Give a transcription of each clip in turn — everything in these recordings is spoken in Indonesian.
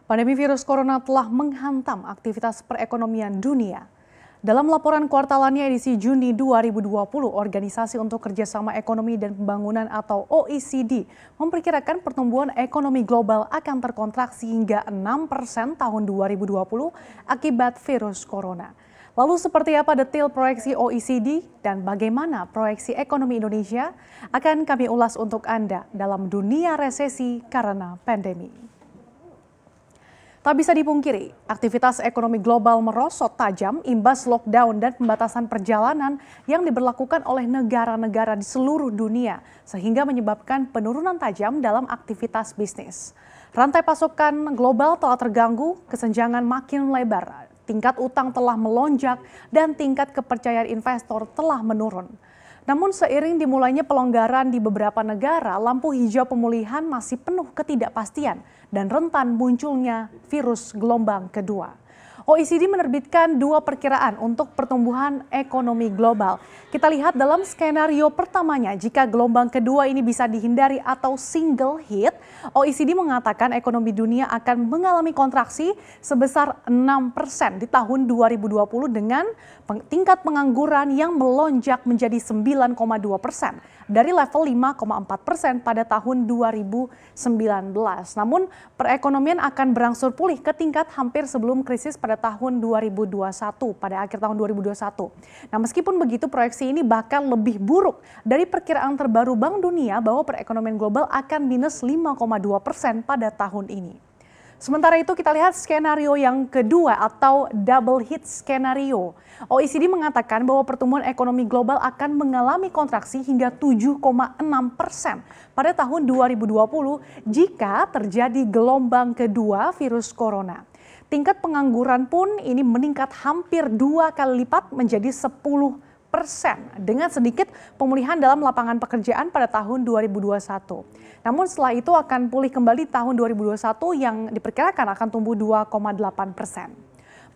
Pandemi virus corona telah menghantam aktivitas perekonomian dunia. Dalam laporan kuartalannya edisi Juni 2020, Organisasi untuk Kerjasama Ekonomi dan Pembangunan atau OECD memperkirakan pertumbuhan ekonomi global akan terkontraksi hingga 6% tahun 2020 akibat virus corona. Lalu seperti apa detail proyeksi OECD dan bagaimana proyeksi ekonomi Indonesia? Akan kami ulas untuk Anda dalam dunia resesi karena pandemi. Tak bisa dipungkiri, aktivitas ekonomi global merosot tajam imbas lockdown dan pembatasan perjalanan yang diberlakukan oleh negara-negara di seluruh dunia, sehingga menyebabkan penurunan tajam dalam aktivitas bisnis. Rantai pasokan global telah terganggu, kesenjangan makin melebar, tingkat utang telah melonjak, dan tingkat kepercayaan investor telah menurun. Namun seiring dimulainya pelonggaran di beberapa negara, lampu hijau pemulihan masih penuh ketidakpastian dan rentan munculnya virus gelombang kedua. OECD menerbitkan dua perkiraan untuk pertumbuhan ekonomi global. Kita lihat dalam skenario pertamanya, jika gelombang kedua ini bisa dihindari atau single hit, OECD mengatakan ekonomi dunia akan mengalami kontraksi sebesar 6% di tahun 2020 dengan tingkat pengangguran yang melonjak menjadi 9,2% dari level 5,4% pada tahun 2019. Namun perekonomian akan berangsur pulih ke tingkat hampir sebelum krisis pada tahun 2021, pada akhir tahun 2021. Nah, meskipun begitu proyeksi ini bahkan lebih buruk dari perkiraan terbaru Bank Dunia bahwa perekonomian global akan minus 5,2% pada tahun ini. Sementara itu kita lihat skenario yang kedua atau double hit skenario. OECD mengatakan bahwa pertumbuhan ekonomi global akan mengalami kontraksi hingga 7,6% pada tahun 2020 jika terjadi gelombang kedua virus corona. Tingkat pengangguran pun ini meningkat hampir 2 kali lipat menjadi 10%. Dengan sedikit pemulihan dalam lapangan pekerjaan pada tahun 2021. Namun setelah itu akan pulih kembali tahun 2021 yang diperkirakan akan tumbuh 2,8%.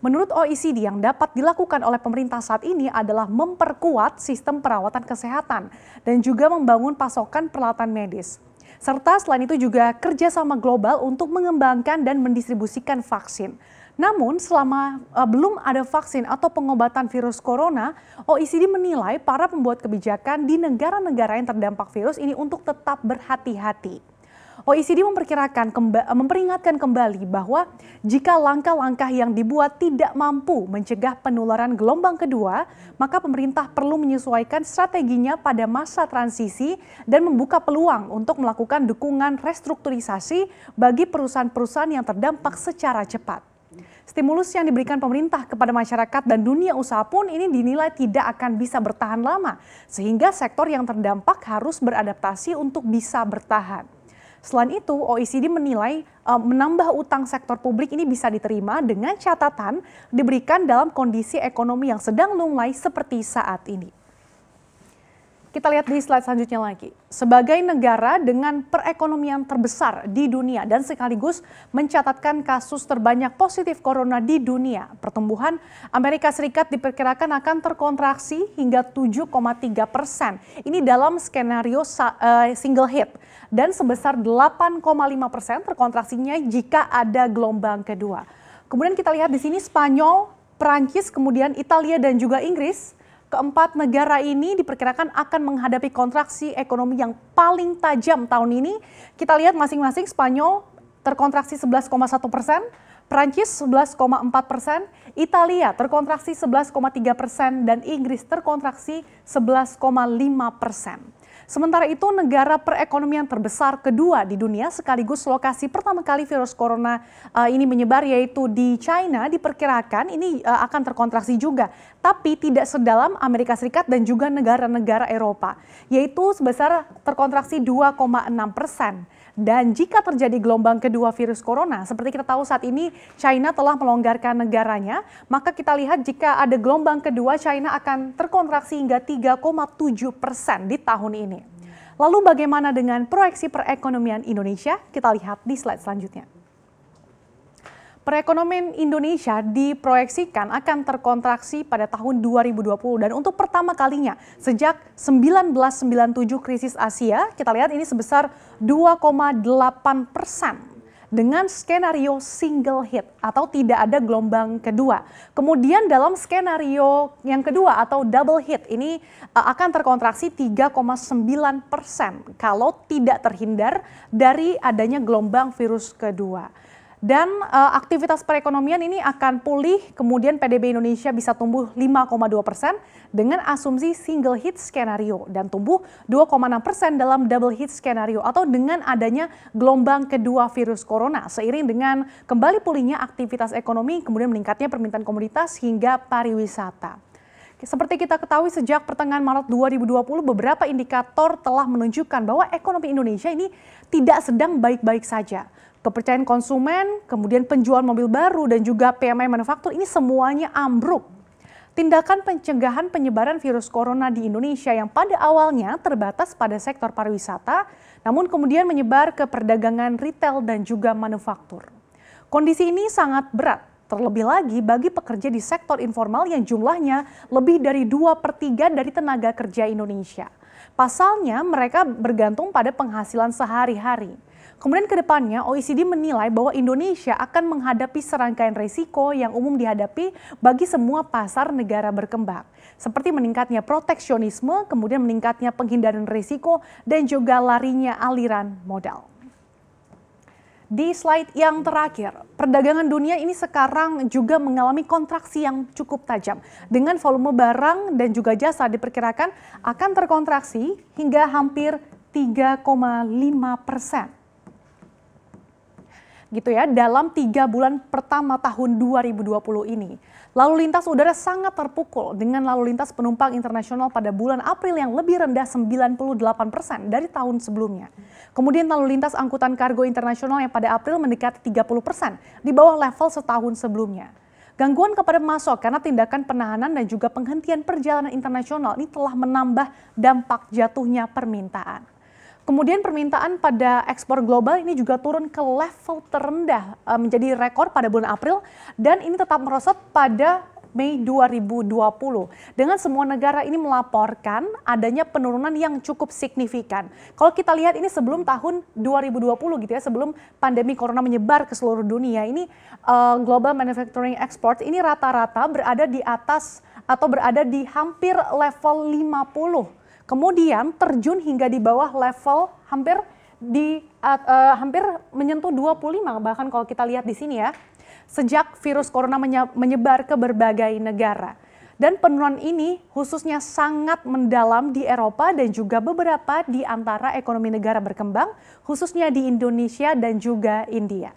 Menurut OECD yang dapat dilakukan oleh pemerintah saat ini adalah memperkuat sistem perawatan kesehatan dan juga membangun pasokan peralatan medis. Serta selain itu juga kerjasama global untuk mengembangkan dan mendistribusikan vaksin. Namun selama belum ada vaksin atau pengobatan virus corona, OECD menilai para pembuat kebijakan di negara-negara yang terdampak virus ini untuk tetap berhati-hati. OECD memperingatkan kembali bahwa jika langkah-langkah yang dibuat tidak mampu mencegah penularan gelombang kedua, maka pemerintah perlu menyesuaikan strateginya pada masa transisi dan membuka peluang untuk melakukan dukungan restrukturisasi bagi perusahaan-perusahaan yang terdampak secara cepat. Stimulus yang diberikan pemerintah kepada masyarakat dan dunia usaha pun ini dinilai tidak akan bisa bertahan lama, sehingga sektor yang terdampak harus beradaptasi untuk bisa bertahan. Selain itu, OECD menilai menambah utang sektor publik ini bisa diterima dengan catatan diberikan dalam kondisi ekonomi yang sedang lunglai seperti saat ini. Kita lihat di slide selanjutnya lagi. Sebagai negara dengan perekonomian terbesar di dunia dan sekaligus mencatatkan kasus terbanyak positif corona di dunia, pertumbuhan Amerika Serikat diperkirakan akan terkontraksi hingga 7,3%. Ini dalam skenario single hit dan sebesar 8,5% terkontraksinya jika ada gelombang kedua. Kemudian kita lihat di sini Spanyol, Perancis, kemudian Italia dan juga Inggris. Keempat negara ini diperkirakan akan menghadapi kontraksi ekonomi yang paling tajam tahun ini. Kita lihat masing-masing Spanyol terkontraksi 11,1%, Prancis 11,4%, Italia terkontraksi 11,3%, dan Inggris terkontraksi 11,5%. Sementara itu negara perekonomian terbesar kedua di dunia sekaligus lokasi pertama kali virus corona ini menyebar yaitu di China diperkirakan ini akan terkontraksi juga. Tapi tidak sedalam Amerika Serikat dan juga negara-negara Eropa yaitu sebesar terkontraksi 2,6%. Dan jika terjadi gelombang kedua virus corona, seperti kita tahu saat ini China telah melonggarkan negaranya, maka kita lihat jika ada gelombang kedua China akan terkontraksi hingga 3,7% di tahun ini. Lalu bagaimana dengan proyeksi perekonomian Indonesia? Kita lihat di slide selanjutnya. Perekonomian Indonesia diproyeksikan akan terkontraksi pada tahun 2020 dan untuk pertama kalinya sejak 1997 krisis Asia, kita lihat ini sebesar 2,8%. dengan skenario single hit atau tidak ada gelombang kedua. Kemudian dalam skenario yang kedua atau double hit ini akan terkontraksi 3,9% kalau tidak terhindar dari adanya gelombang virus kedua. Dan aktivitas perekonomian ini akan pulih, kemudian PDB Indonesia bisa tumbuh 5,2% dengan asumsi single hit skenario dan tumbuh 2,6% dalam double hit skenario atau dengan adanya gelombang kedua virus corona seiring dengan kembali pulihnya aktivitas ekonomi, kemudian meningkatnya permintaan komoditas hingga pariwisata. Seperti kita ketahui sejak pertengahan Maret 2020 beberapa indikator telah menunjukkan bahwa ekonomi Indonesia ini tidak sedang baik-baik saja. Kepercayaan konsumen, kemudian penjualan mobil baru dan juga PMI manufaktur ini semuanya ambruk. Tindakan pencegahan penyebaran virus corona di Indonesia yang pada awalnya terbatas pada sektor pariwisata, namun kemudian menyebar ke perdagangan retail dan juga manufaktur. Kondisi ini sangat berat. Terlebih lagi bagi pekerja di sektor informal yang jumlahnya lebih dari 2/3 dari tenaga kerja Indonesia. Pasalnya mereka bergantung pada penghasilan sehari-hari. Kemudian ke depannya OECD menilai bahwa Indonesia akan menghadapi serangkaian risiko yang umum dihadapi bagi semua pasar negara berkembang. Seperti meningkatnya proteksionisme, kemudian meningkatnya penghindaran risiko, dan juga larinya aliran modal. Di slide yang terakhir, perdagangan dunia ini sekarang juga mengalami kontraksi yang cukup tajam. Dengan volume barang dan juga jasa diperkirakan akan terkontraksi hingga hampir 3,5%. Gitu ya, dalam 3 bulan pertama tahun 2020 ini. Lalu lintas udara sangat terpukul dengan lalu lintas penumpang internasional pada bulan April yang lebih rendah 98% dari tahun sebelumnya. Kemudian lalu lintas angkutan kargo internasional yang pada April mendekati 30% di bawah level setahun sebelumnya. Gangguan kepada masuk karena tindakan penahanan dan juga penghentian perjalanan internasional ini telah menambah dampak jatuhnya permintaan. Kemudian permintaan pada ekspor global ini juga turun ke level terendah menjadi rekor pada bulan April dan ini tetap merosot pada Mei 2020. Dengan semua negara ini melaporkan adanya penurunan yang cukup signifikan. Kalau kita lihat ini sebelum tahun 2020 gitu ya, sebelum pandemi corona menyebar ke seluruh dunia, ini global manufacturing export ini rata-rata berada di atas atau berada di hampir level 50. Kemudian terjun hingga di bawah level hampir menyentuh 25 bahkan kalau kita lihat di sini ya. Sejak virus corona menyebar ke berbagai negara. Dan penurunan ini khususnya sangat mendalam di Eropa dan juga beberapa di antara ekonomi negara berkembang, khususnya di Indonesia dan juga India.